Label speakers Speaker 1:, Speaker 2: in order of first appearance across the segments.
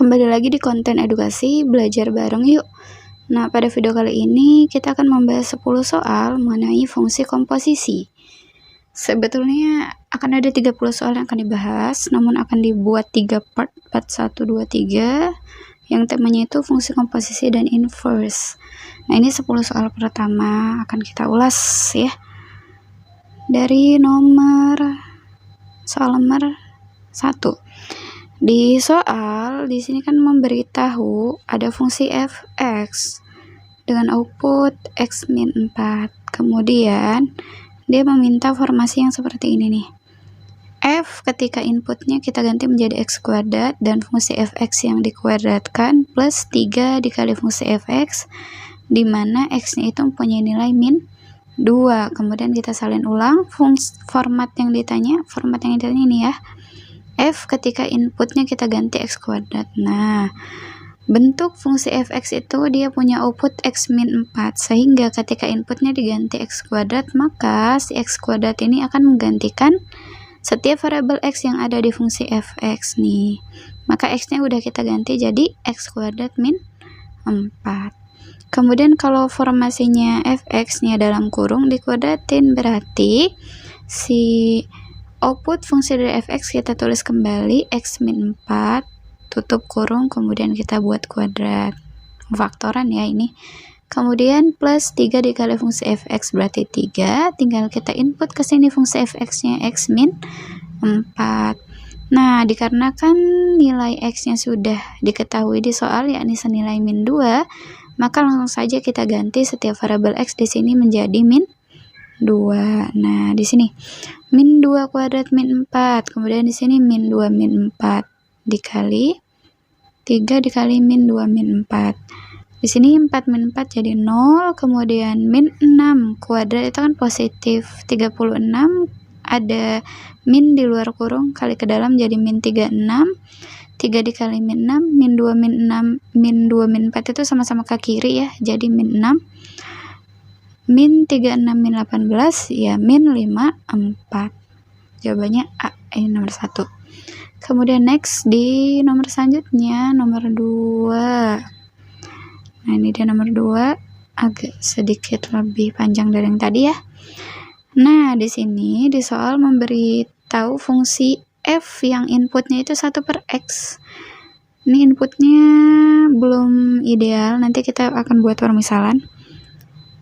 Speaker 1: Kembali lagi di konten edukasi, belajar bareng yuk. Nah, pada video kali ini kita akan membahas 10 soal mengenai fungsi komposisi. Sebetulnya akan ada 30 soal yang akan dibahas, namun akan dibuat 3 part 1, 2, 3, yang temanya itu fungsi komposisi dan inverse. Nah, ini 10 soal pertama akan kita ulas ya. Dari soal nomor 1. Di soal di sini kan memberitahu ada fungsi f(x) dengan output x min 4. Kemudian dia meminta formasi yang seperti ini nih. F ketika inputnya kita ganti menjadi x kuadrat dan fungsi f(x) yang dikuadratkan plus 3 dikali fungsi f(x), di mana x-nya itu mempunyai nilai min 2. Kemudian kita salin ulang format yang ditanya ini ya. F ketika inputnya kita ganti x kuadrat. Nah, bentuk fungsi f(x) itu dia punya output x min 4, sehingga ketika inputnya diganti x kuadrat, maka si x kuadrat ini akan menggantikan setiap variabel x yang ada di fungsi f(x) nih. Maka x-nya udah kita ganti jadi x kuadrat min 4. Kemudian kalau formasinya f(x)-nya dalam kurung dikuadratin, berarti si output fungsi dari f(x) kita tulis kembali x min 4, tutup kurung, kemudian kita buat kuadrat. Faktoran ya ini. Kemudian plus 3 dikali fungsi f(x) berarti 3, tinggal kita input ke sini fungsi f(x)-nya x min 4. Nah, dikarenakan nilai x-nya sudah diketahui di soal yakni senilai min 2, maka langsung saja kita ganti setiap variabel x di sini menjadi min 2. Nah, di sini min 2 kuadrat min 4, kemudian di sini min 2 min 4 dikali 3 dikali min 2 min 4. Di sini 4 min 4 jadi 0, kemudian min 6 kuadrat itu kan positif 36, ada min di luar kurung kali ke dalam jadi min 36. 3 dikali min 6, min 2 min 6, min 2 min 4 itu sama-sama ke kiri ya, jadi min 6. Min 36 min 18 ya min 54. Jawabannya A, ini nomor 1. Kemudian next di nomor selanjutnya nomor 2. Nah, ini dia nomor 2, agak sedikit lebih panjang dari yang tadi ya. Nah, di sini di soal memberitahu fungsi f yang inputnya itu 1/x. Ini inputnya belum ideal, nanti kita akan buat permisalan.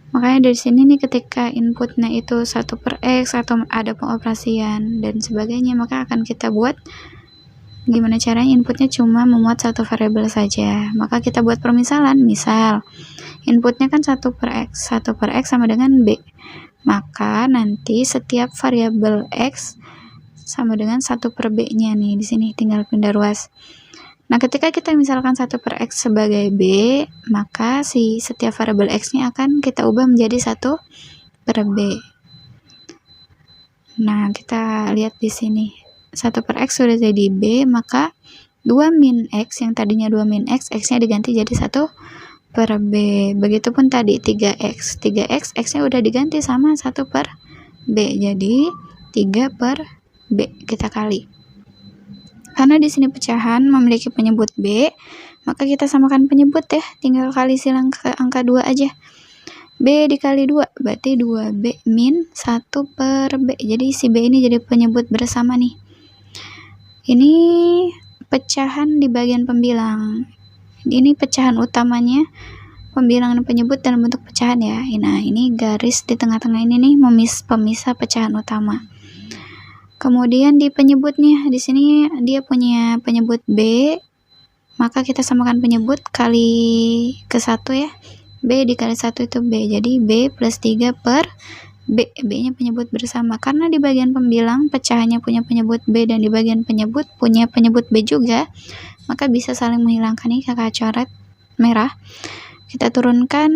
Speaker 1: Makanya dari sini nih ketika inputnya itu 1/x atau ada pengoperasian dan sebagainya, maka akan kita buat gimana caranya inputnya cuma memuat satu variabel saja. Maka kita buat permisalan, misal inputnya kan 1/x, 1/x sama dengan b. Maka nanti setiap variabel x sama dengan 1/b-nya nih di sini, tinggal pindah ruas. Nah, ketika kita misalkan 1/x sebagai b, maka si setiap variabel x-nya akan kita ubah menjadi 1/b. Nah, kita lihat di sini. 1/x sudah jadi b, maka 2 min x yang tadinya 2 min x, x-nya diganti jadi 1/b. Begitupun tadi 3x. 3x, x-nya udah diganti sama 1/b. Jadi 3/b kita kali. Karena di sini pecahan memiliki penyebut b, maka kita samakan penyebut ya, tinggal kali silang ke angka 2 aja. B dikali 2 berarti 2b min 1/b. Jadi si b ini jadi penyebut bersama nih. Ini pecahan di bagian pembilang. Ini pecahan utamanya, pembilang dan penyebut dalam bentuk pecahan ya. Nah, ini garis di tengah-tengah ini nih pemisah pecahan utama. Kemudian di penyebutnya, di sini dia punya penyebut b, maka kita samakan penyebut kali ke 1 ya. B dikali 1 itu b, jadi b plus 3/b. B-nya penyebut bersama. Karena di bagian pembilang pecahannya punya penyebut b dan di bagian penyebut punya penyebut b juga, maka bisa saling menghilangkan nih kakak coret merah. Kita turunkan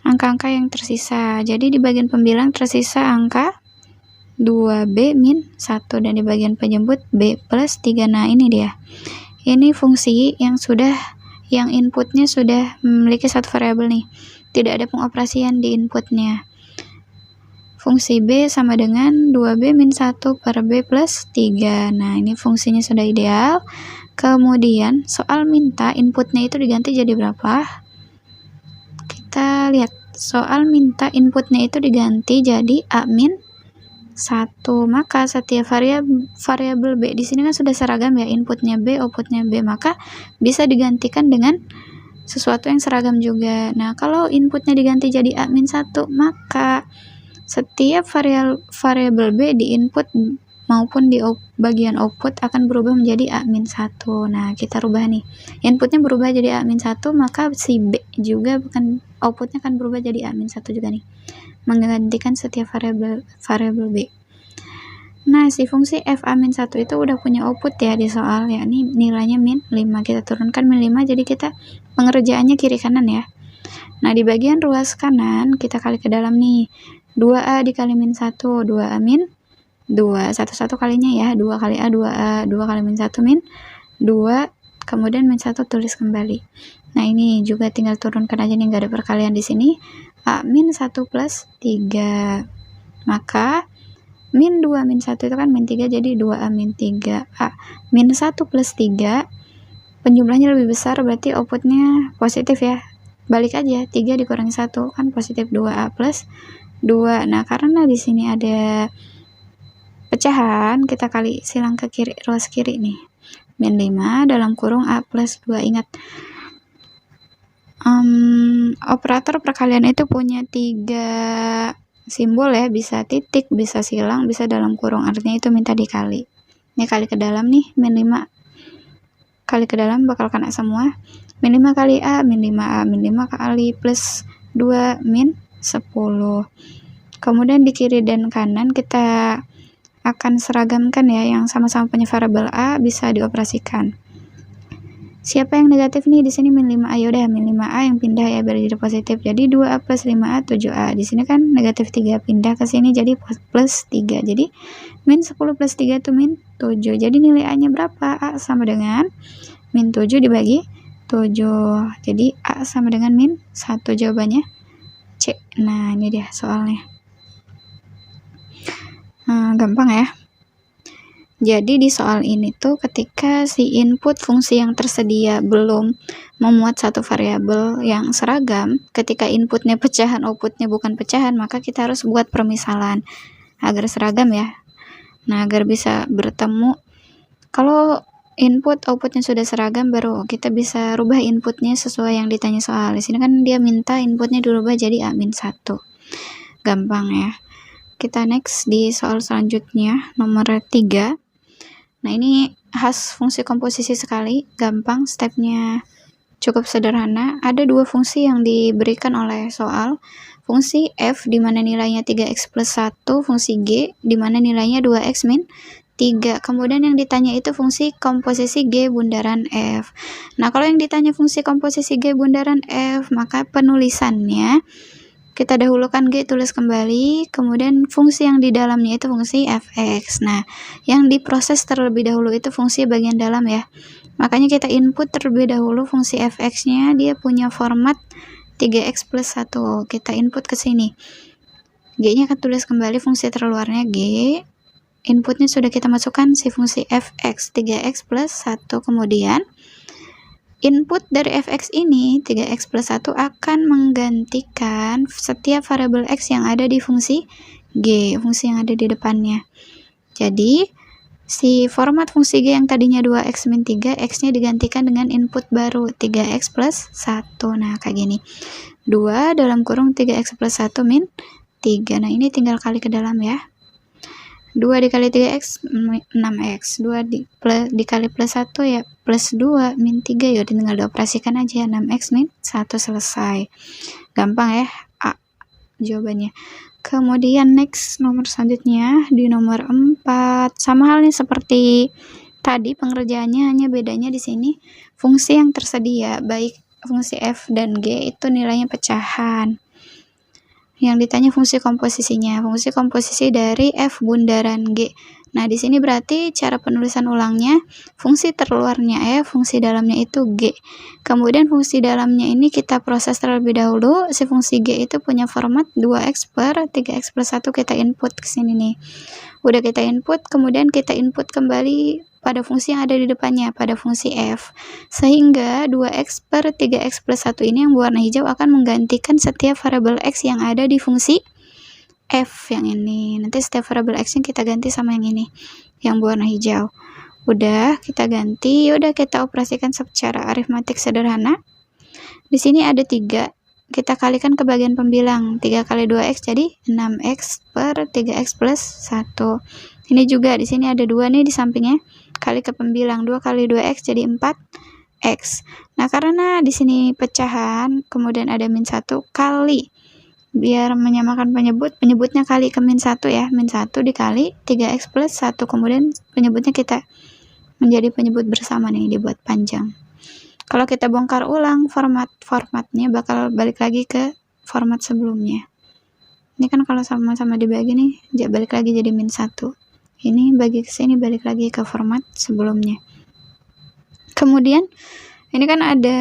Speaker 1: angka-angka yang tersisa. Jadi di bagian pembilang tersisa angka 2b min 1 dan di bagian penyebut b plus 3. Nah, ini dia. Ini fungsi yang inputnya sudah memiliki satu variabel nih. Tidak ada pengoperasian di inputnya. fungsi B sama dengan 2B min 1 per B plus 3. Nah, ini fungsinya sudah ideal. Kemudian, soal minta inputnya itu diganti jadi berapa? Kita lihat, soal minta inputnya itu diganti jadi A min 1. Maka setiap variabel B di sini kan sudah seragam ya, inputnya B, outputnya B, maka bisa digantikan dengan sesuatu yang seragam juga. Nah, kalau inputnya diganti jadi A min 1, maka setiap variabel B di input maupun di bagian output akan berubah menjadi A min 1. Nah, kita rubah nih. Inputnya berubah jadi A min 1, maka si B juga outputnya akan berubah jadi A min 1 juga nih. Menggantikan setiap variabel B. Nah, si fungsi f A min 1 itu udah punya output ya di soal, yakni nilainya min 5. Kita turunkan min 5, jadi kita pengerjaannya kiri kanan ya. Nah, di bagian ruas kanan kita kali ke dalam nih. 2A dikali min 1, 2A min 2, 1 kalinya ya, 2 kali A, 2A, 2 kali min 1 min 2, kemudian min 1 tulis kembali. Nah, ini juga tinggal turunkan aja nih, nggak ada perkalian di sini. A min 1 plus 3, maka min 2 min 1 itu kan min 3, jadi 2A min 3. A min 1 plus 3, penjumlahnya lebih besar, berarti outputnya positif ya. Balik aja, 3 dikurangi 1 kan positif, 2A plus 2. Nah, karena di sini ada pecahan, kita kali silang ke kiri, ruas kiri nih. Min 5 dalam kurung A plus 2. Ingat, operator perkalian itu punya 3 simbol ya, bisa titik, bisa silang, bisa dalam kurung, artinya itu minta dikali. Ini kali ke dalam nih, min 5 kali ke dalam bakal kena semua. Min 5 kali A, min 5A, min 5 kali plus 2, min 10. Kemudian di kiri dan kanan kita akan seragamkan ya, yang sama-sama punya variabel A bisa dioperasikan. Siapa yang negatif nih? Di sini min 5A, yaudah min 5A yang pindah ya biar jadi positif. Jadi 2A plus 5A 7A. Di sini kan negatif 3 pindah ke sini jadi plus 3. Jadi min 10 plus 3 itu min 7. Jadi nilai A-nya berapa? A sama dengan min 7 dibagi 7. Jadi A sama dengan min 1, jawabannya C. Nah, ini dia soalnya. Gampang ya. Jadi di soal ini tuh ketika si input fungsi yang tersedia belum memuat satu variabel yang seragam, ketika inputnya pecahan, outputnya bukan pecahan, maka kita harus buat permisalan agar seragam ya. Nah, agar bisa bertemu. Kalau input outputnya sudah seragam, baru kita bisa rubah inputnya sesuai yang ditanya soal. Di sini kan dia minta inputnya dirubah jadi A min 1. Gampang ya. Kita next di soal selanjutnya, nomor 3. Nah, ini khas fungsi komposisi sekali, gampang, stepnya cukup sederhana. Ada dua fungsi yang diberikan oleh soal. Fungsi f di mana nilainya 3x plus 1, fungsi g di mana nilainya 2x min 3. Kemudian yang ditanya itu fungsi komposisi g bundaran f. Nah, kalau yang ditanya fungsi komposisi g bundaran f, maka penulisannya kita dahulukan G, tulis kembali, kemudian fungsi yang di dalamnya itu fungsi fx. Nah, yang diproses terlebih dahulu itu fungsi bagian dalam ya. Makanya kita input terlebih dahulu fungsi fx-nya, dia punya format 3x plus 1. Kita input ke sini. G-nya akan tulis kembali, fungsi terluarnya G. Inputnya sudah kita masukkan si fungsi fx 3x plus 1. Kemudian input dari fx ini, 3x plus 1, akan menggantikan setiap variabel x yang ada di fungsi g, fungsi yang ada di depannya. Jadi, si format fungsi g yang tadinya 2x min 3, x-nya digantikan dengan input baru, 3x plus 1. Nah, kayak gini. 2 dalam kurung 3x plus 1 min 3. Nah, ini tinggal kali ke dalam ya. 2 dikali 3x 6x, 2 dikali plus 1 ya plus 2 min 3, ya tinggal dioperasikan aja, 6x min 1, selesai. Gampang ya A jawabannya. Kemudian next nomor selanjutnya di nomor 4, sama halnya seperti tadi pengerjaannya, hanya bedanya di sini fungsi yang tersedia baik fungsi f dan g itu nilainya pecahan. Yang ditanya fungsi komposisinya, fungsi komposisi dari f bundaran g. Nah, di sini berarti cara penulisan ulangnya, fungsi terluarnya F, fungsi dalamnya itu G. Kemudian fungsi dalamnya ini kita proses terlebih dahulu. Si fungsi G itu punya format 2x per 3x plus 1, kita input ke sini nih. Udah kita input, kemudian kita input kembali pada fungsi yang ada di depannya, pada fungsi F. Sehingga 2x per 3x plus 1 ini yang berwarna hijau akan menggantikan setiap variabel x yang ada di fungsi F yang ini. Nanti setiap variabel x-nya kita ganti sama yang ini, yang berwarna hijau. Udah kita ganti, udah kita operasikan secara aritmatik sederhana. Di sini ada 3, kita kalikan ke bagian pembilang. 3 kali 2x jadi 6x per 3x plus 1. Ini juga di sini ada 2 nih di sampingnya, kali ke pembilang. 2 kali 2x jadi 4x. Nah, karena di sini pecahan, kemudian ada min 1 kali, biar menyamakan penyebutnya kali ke min 1 ya. Min 1 dikali 3x plus 1, kemudian penyebutnya kita menjadi penyebut bersama nih, dibuat panjang. Kalau kita bongkar ulang formatnya bakal balik lagi ke format sebelumnya. Ini kan kalau sama-sama dibagi nih, balik lagi jadi min 1. Ini bagi ke sini, balik lagi ke format sebelumnya. Kemudian ini kan ada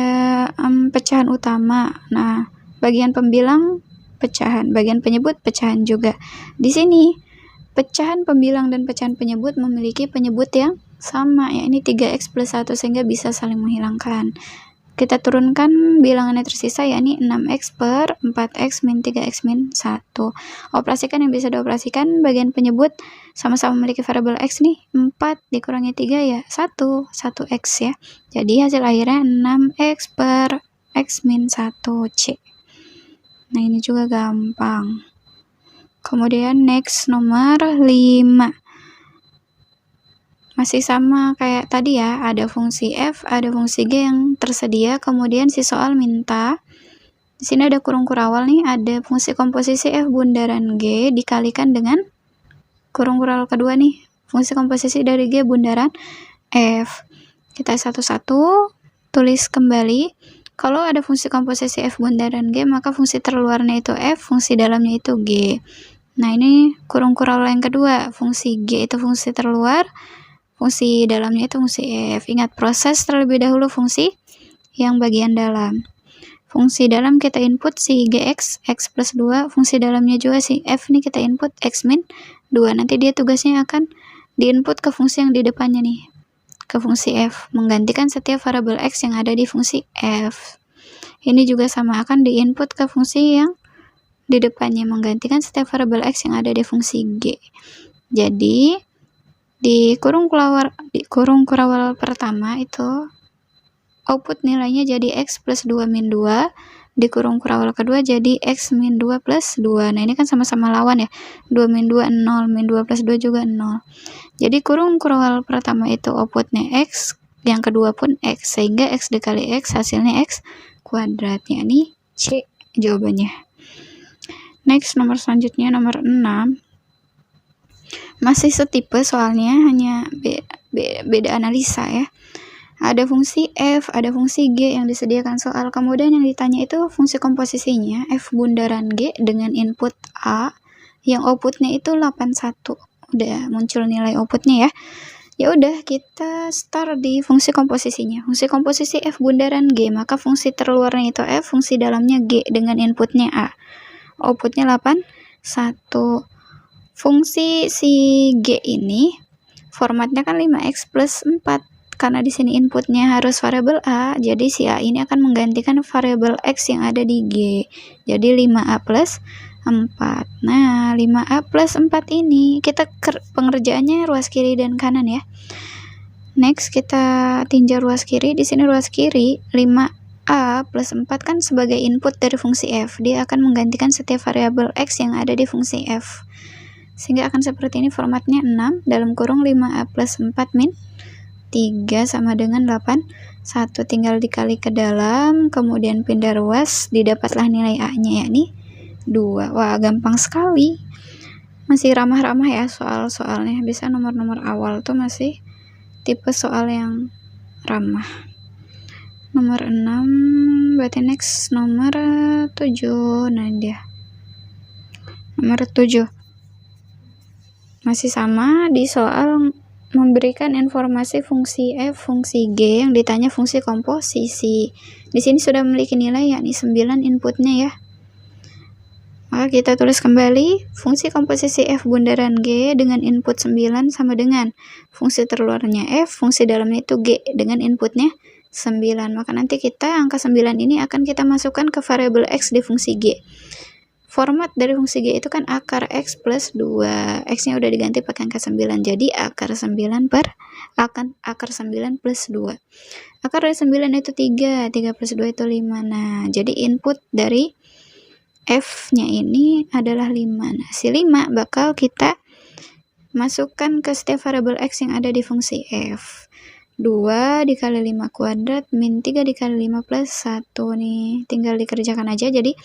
Speaker 1: pecahan utama. Nah, bagian pembilang pecahan, bagian penyebut pecahan juga. Di sini pecahan pembilang dan pecahan penyebut memiliki penyebut yang sama, ya ini 3x plus 1, sehingga bisa saling menghilangkan. Kita turunkan bilangan yang tersisa, yakni 6x per 4x min 3x min 1. Operasikan yang bisa dioperasikan, bagian penyebut sama-sama memiliki variabel x nih, 4 dikurangi 3 ya 1x ya. Jadi hasil akhirnya 6x per x min 1c. Nah, ini juga gampang. Kemudian next nomor 5. Masih sama kayak tadi ya, ada fungsi f, ada fungsi g yang tersedia. Kemudian si soal minta, di sini ada kurung kurawal nih, ada fungsi komposisi f bundaran g dikalikan dengan kurung kurawal kedua nih, fungsi komposisi dari g bundaran f. Kita satu-satu tulis kembali. Kalau ada fungsi komposisi f bundaran g, maka fungsi terluarnya itu f, fungsi dalamnya itu g. Nah, ini kurung kurawal yang kedua, fungsi g itu fungsi terluar, fungsi dalamnya itu fungsi f. Ingat, proses terlebih dahulu fungsi yang bagian dalam. Fungsi dalam kita input si gx, x plus 2, fungsi dalamnya juga si f nih kita input x min 2. Nanti dia tugasnya akan diinput ke fungsi yang di depannya nih, ke fungsi f, menggantikan setiap variabel x yang ada di fungsi f. Ini juga sama, akan diinput ke fungsi yang di depannya, menggantikan setiap variabel x yang ada di fungsi g. Jadi di kurung kurawal pertama itu output nilainya jadi x plus 2 min 2, di kurung kurawal kedua jadi x min 2 plus 2. Nah, ini kan sama-sama lawan ya, 2 min 2 0, min 2 plus 2 juga 0. Jadi kurung kurawal pertama itu outputnya x, yang kedua pun x, sehingga x dikali x hasilnya x kuadratnya. Ini C jawabannya. Next, nomor selanjutnya nomor 6. Masih setipe soalnya, hanya beda analisa ya. Ada fungsi f, ada fungsi g yang disediakan soal. Kemudian yang ditanya itu fungsi komposisinya f bundaran g dengan input a, yang outputnya itu 81. Udah muncul nilai outputnya ya. Ya udah, kita start di fungsi komposisinya. Fungsi komposisi f bundaran g, maka fungsi terluarnya itu f, fungsi dalamnya g dengan inputnya a. Outputnya 81. Fungsi si g ini formatnya kan 5x plus 4. Karena di sini inputnya harus variabel a, jadi si a ini akan menggantikan variabel x yang ada di g. Jadi 5a plus 4. Nah, 5a plus 4 ini kita pengerjaannya ruas kiri dan kanan ya. Next, kita tinjau ruas kiri. Di sini ruas kiri 5a plus 4 kan sebagai input dari fungsi f. Dia akan menggantikan setiap variabel x yang ada di fungsi f. Sehingga akan seperti ini formatnya 6 dalam kurung 5a plus 4 min 3 sama dengan 8. 1 tinggal dikali ke dalam, kemudian pindah ruas, didapatlah nilai a-nya yakni 2. Wah, gampang sekali. Masih ramah-ramah ya soal-soalnya. Bisa nomor-nomor awal tuh masih tipe soal yang ramah. Nomor 6, berarti next nomor 7. Nah, dia nomor 7. Masih sama di soal memberikan informasi fungsi f, fungsi g yang ditanya fungsi komposisi. Di sini sudah memiliki nilai yakni 9 inputnya ya. Maka kita tulis kembali fungsi komposisi f bundaran g dengan input 9 sama dengan fungsi terluarnya f, fungsi dalamnya itu g dengan inputnya 9. Maka nanti kita angka 9 ini akan kita masukkan ke variabel x di fungsi g. Format dari fungsi g itu kan akar x plus 2. X-nya udah diganti pakai angka 9. Jadi akar 9 plus 2. Akar dari 9 itu 3. 3 plus 2 itu 5. Nah, jadi input dari f-nya ini adalah 5. Nah, si 5 bakal kita masukkan ke setiap variabel x yang ada di fungsi f. 2 dikali 5 kuadrat min 3 dikali 5 plus 1 nih. Tinggal dikerjakan aja. Jadi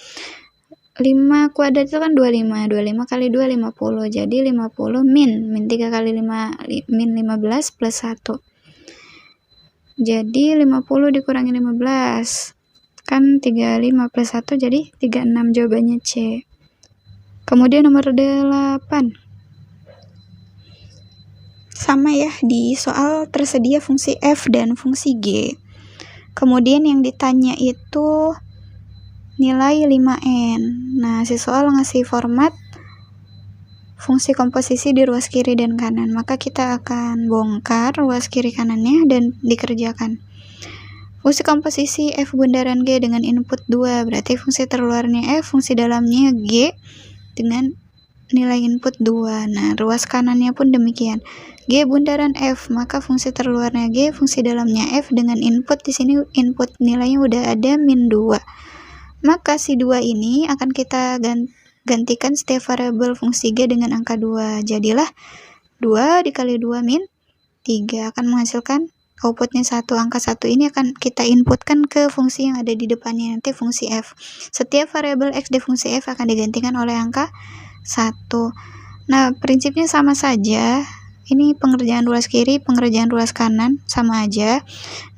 Speaker 1: 5 kuadrat itu kan 25. 25 kali 2 50. Jadi 50 min 3 kali 5 min 15 plus 1. Jadi 50 dikurangi 15. Kan 35 plus 1 jadi 36, jawabannya C. Kemudian nomor 8. Sama ya, di soal tersedia fungsi f dan fungsi g. Kemudian yang ditanya itu nilai 5N. Nah, si soal ngasih format fungsi komposisi di ruas kiri dan kanan. Maka kita akan bongkar ruas kiri kanannya dan dikerjakan. Fungsi komposisi f bundaran g dengan input 2. Berarti fungsi terluarnya f, fungsi dalamnya g dengan nilai input 2. Nah, ruas kanannya pun demikian. G bundaran f, maka fungsi terluarnya g, fungsi dalamnya f dengan input di sini input nilainya udah ada min 2. Maka si 2 ini akan kita gantikan setiap variabel fungsi g dengan angka 2. Jadilah 2 dikali 2 min 3 akan menghasilkan outputnya 1. Angka 1 ini akan kita inputkan ke fungsi yang ada di depannya, nanti fungsi f. Setiap variabel x di fungsi f akan digantikan oleh angka 1. Nah, prinsipnya sama saja. Ini pengerjaan ruas kiri, pengerjaan ruas kanan, sama aja.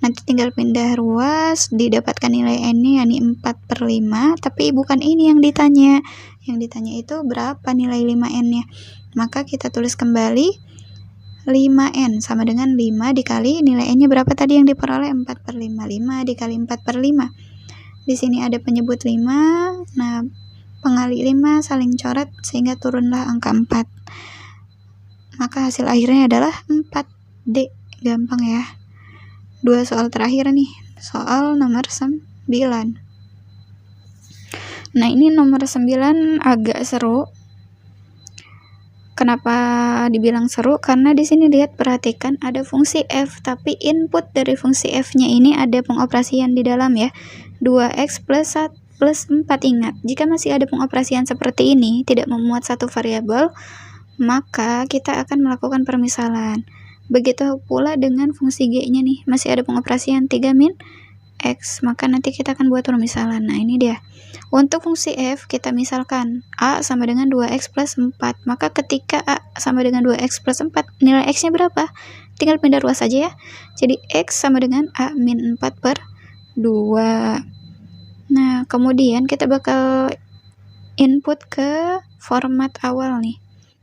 Speaker 1: Nanti tinggal pindah ruas, didapatkan nilai n-nya yakni 4/5, tapi bukan ini yang ditanya. Yang ditanya itu berapa nilai 5n-nya. Maka kita tulis kembali 5n sama dengan 5 dikali nilai n-nya berapa tadi yang diperoleh? 4/5. 5 dikali 4/5. Di sini ada penyebut 5. Nah, pengali 5 saling coret sehingga turunlah angka 4. Maka hasil akhirnya adalah 4D. Gampang ya. 2 soal terakhir nih. Soal nomor 9. Nah, ini nomor 9 agak seru. Kenapa dibilang seru? Karena di sini lihat, perhatikan ada fungsi f, tapi input dari fungsi f-nya ini ada pengoperasian di dalam ya. 2x plus 4. Ingat, jika masih ada pengoperasian seperti ini, tidak memuat satu variabel, maka kita akan melakukan permisalan. Begitu pula dengan fungsi g-nya nih, masih ada pengoperasian 3 min x, maka nanti kita akan buat permisalan. Nah, ini dia. Untuk fungsi f, kita misalkan a sama dengan 2x plus 4. Maka ketika a sama dengan 2x plus 4, nilai x-nya berapa? Tinggal pindah ruas saja ya. Jadi x sama dengan a min 4/2. Nah, kemudian kita bakal input ke format awal nih.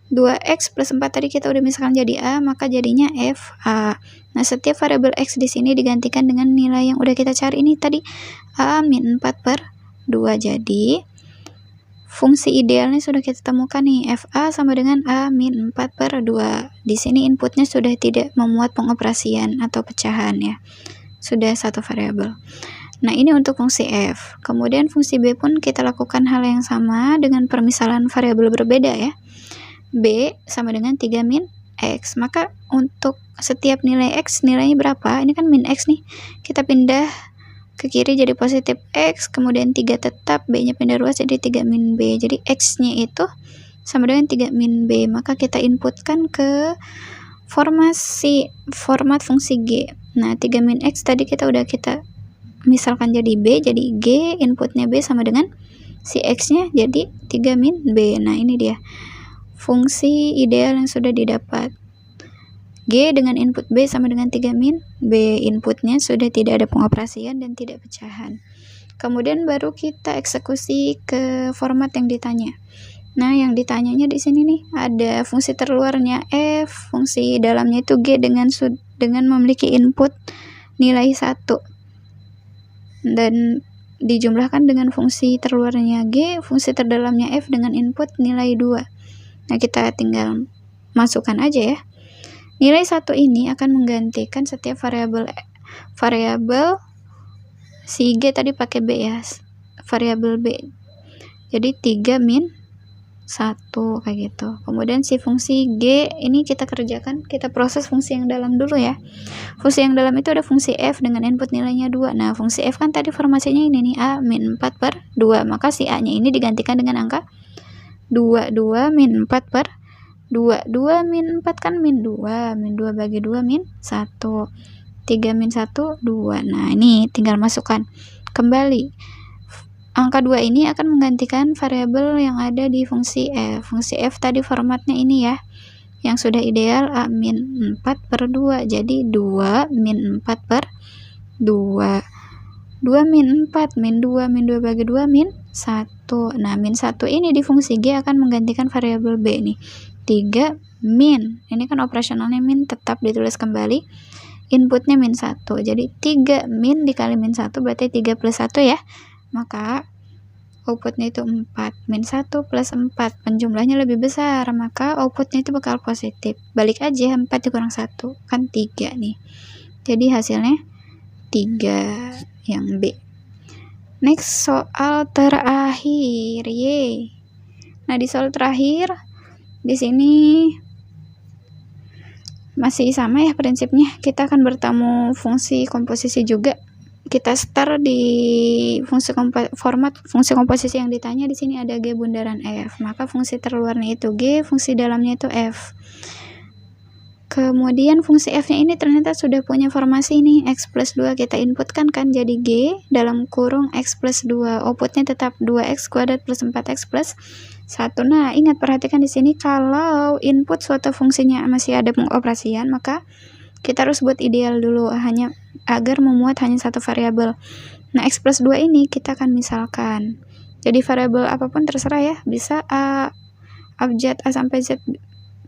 Speaker 1: 2x plus 4 tadi kita udah misalkan jadi a, maka jadinya f a. Nah, setiap variabel x di sini digantikan dengan nilai yang udah kita cari ini tadi, a min 4/2. Jadi fungsi idealnya sudah kita temukan nih, fa sama dengan a min 4/2. Di sini inputnya sudah tidak memuat pengoperasian atau pecahan ya, sudah satu variabel. Nah, ini untuk fungsi f. Kemudian fungsi b pun kita lakukan hal yang sama dengan permisalan variabel berbeda ya. B sama dengan 3 min x. Maka untuk setiap nilai x, nilainya berapa? Ini kan min x nih. Kita pindah ke kiri jadi positif x, kemudian 3 tetap, b-nya pindah ruas jadi 3 min b. Jadi x-nya itu sama dengan 3 min b. Maka kita inputkan ke format fungsi g. Nah, 3 min x tadi kita misalkan jadi b, jadi g, inputnya b sama dengan si x-nya jadi 3 min b. Nah, ini dia fungsi ideal yang sudah didapat. G dengan input B sama dengan 3 min B. Inputnya sudah tidak ada pengoperasian dan tidak pecahan. Kemudian baru kita eksekusi ke format yang ditanya. Nah, yang ditanyanya di sini nih, ada fungsi terluarnya f, fungsi dalamnya itu g dengan memiliki input nilai 1. Dan dijumlahkan dengan fungsi terluarnya g, fungsi terdalamnya f dengan input nilai 2. Nah, kita tinggal masukkan aja ya. Nilai 1 ini akan menggantikan setiap variabel si g tadi pakai b ya, variabel b. Jadi 3 min 1 kayak gitu. Kemudian si fungsi g ini kita kerjakan, kita proses fungsi yang dalam dulu ya. Fungsi yang dalam itu ada fungsi f dengan input nilainya 2. Nah, fungsi f kan tadi formasinya ini nih, a min 4 per 2. Maka si a nya ini digantikan dengan angka 2. 2 min 4 per 2. 2 min 4 kan min 2. Min 2 bagi 2 min 1. 3 min 1, 2. Nah, ini tinggal masukkan kembali. Angka 2 ini akan menggantikan variabel yang ada di fungsi f. Fungsi f tadi formatnya ini ya, yang sudah ideal a min 4 per 2. Jadi 2 min 4 per 2. 2 min 4, min 2, min 2 bagi 2, min 1. Nah, min 1 ini di fungsi g akan menggantikan variabel b nih. 3 min, ini kan operasionalnya min, tetap ditulis kembali. Inputnya min 1. Jadi 3 min dikali min 1 berarti 3 plus 1 ya. Maka outputnya itu 4. Min 1 plus 4. Penjumlahnya lebih besar, maka outputnya itu bakal positif. Balik aja, 4 dikurang 1. Kan 3 nih. Jadi hasilnya 3 yang B. Next, soal terakhir. Yeay. Nah, di soal terakhir, di sini masih sama ya prinsipnya. Kita akan bertemu fungsi komposisi juga. Kita start di format fungsi komposisi yang ditanya di sini ada g bundaran f. Maka fungsi terluarnya itu g, fungsi dalamnya itu f. Kemudian fungsi f-nya ini ternyata sudah punya formasi nih, x plus 2 kita inputkan kan jadi g dalam kurung x plus 2. Outputnya tetap 2x kuadrat plus 4x plus 1. Nah, ingat perhatikan di sini kalau input suatu fungsinya masih ada pengoperasian, maka kita harus buat ideal dulu hanya agar memuat hanya satu variabel. Nah, x plus 2 ini kita akan misalkan. Jadi variabel apapun terserah ya, bisa a, abjad a sampai z.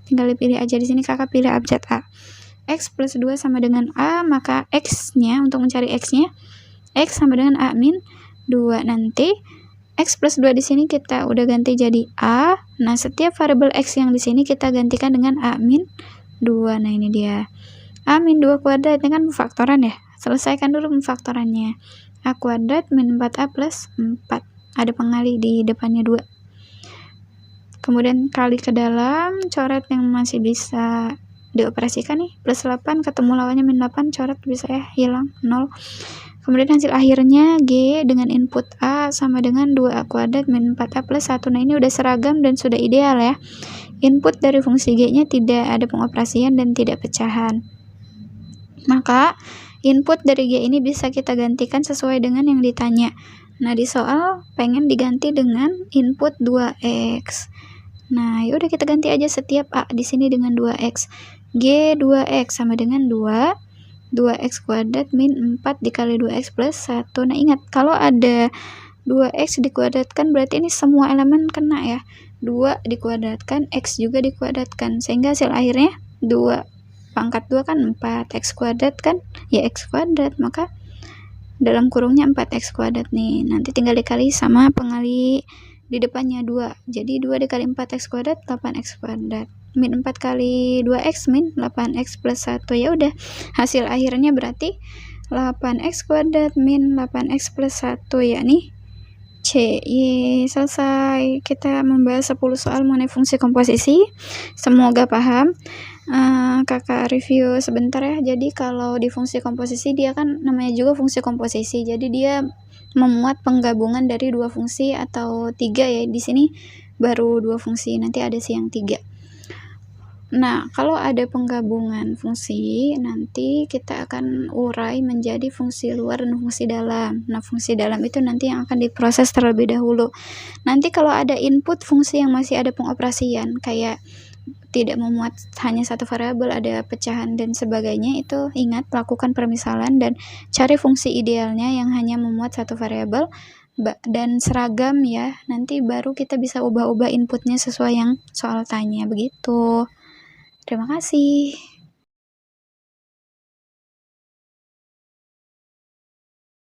Speaker 1: Tinggal dipilih aja di sini, kakak pilih abjad a. X plus 2 sama dengan a, maka x-nya untuk mencari x-nya x sama dengan a min 2. Nanti x plus 2 di sini kita udah ganti jadi a. Nah, setiap variabel x yang di sini kita gantikan dengan a min 2. Nah, ini dia. A min 2 kuadrat, ini kan faktoran ya. Selesaikan dulu pemfaktorannya. A kuadrat min 4a plus 4. Ada pengali di depannya 2. Kemudian kali ke dalam, coret yang masih bisa dioperasikan nih. Plus 8, ketemu lawannya min 8, coret bisa ya, hilang, 0. Kemudian hasil akhirnya G dengan input A sama dengan 2A kuadrat min 4A plus 1. Nah, ini udah seragam dan sudah ideal ya. Input dari fungsi G-nya tidak ada pengoperasian dan tidak pecahan. Maka, input dari G ini bisa kita gantikan sesuai dengan yang ditanya. Nah, di soal pengen diganti dengan input 2x. Nah, yaudah kita ganti aja setiap A di sini dengan 2x. G 2x sama dengan 2x kuadrat min 4 dikali 2x plus 1. Nah, ingat kalau ada 2x dikuadratkan berarti ini semua elemen kena ya. 2 dikuadratkan, x juga dikuadratkan. Sehingga hasil akhirnya 2 pangkat 2 kan 4. X kuadrat kan ya x kuadrat. Maka dalam kurungnya 4x kuadrat nih. Nanti tinggal dikali sama pengali di depannya 2. Jadi 2 dikali 4x kuadrat 8x kuadrat. Min 4 kali 2x min 8x plus 1. Ya udah, hasil akhirnya berarti 8x kuadrat min 8x plus 1 yakni C. Selesai. Kita membahas 10 soal mengenai fungsi komposisi. Semoga paham. Kakak review sebentar ya. Jadi kalau di fungsi komposisi dia kan namanya juga fungsi komposisi. Jadi dia memuat penggabungan dari 2 fungsi atau 3 ya. Di sini baru 2 fungsi, nanti ada sih yang 3. Nah, kalau ada penggabungan fungsi, nanti kita akan urai menjadi fungsi luar dan fungsi dalam. Nah, fungsi dalam itu nanti yang akan diproses terlebih dahulu. Nanti kalau ada input fungsi yang masih ada pengoperasian, kayak tidak memuat hanya satu variabel, ada pecahan dan sebagainya, itu ingat lakukan permisalan dan cari fungsi idealnya yang hanya memuat satu variabel, dan seragam ya. Nanti baru kita bisa ubah-ubah inputnya sesuai yang soal tanya begitu. Terima kasih.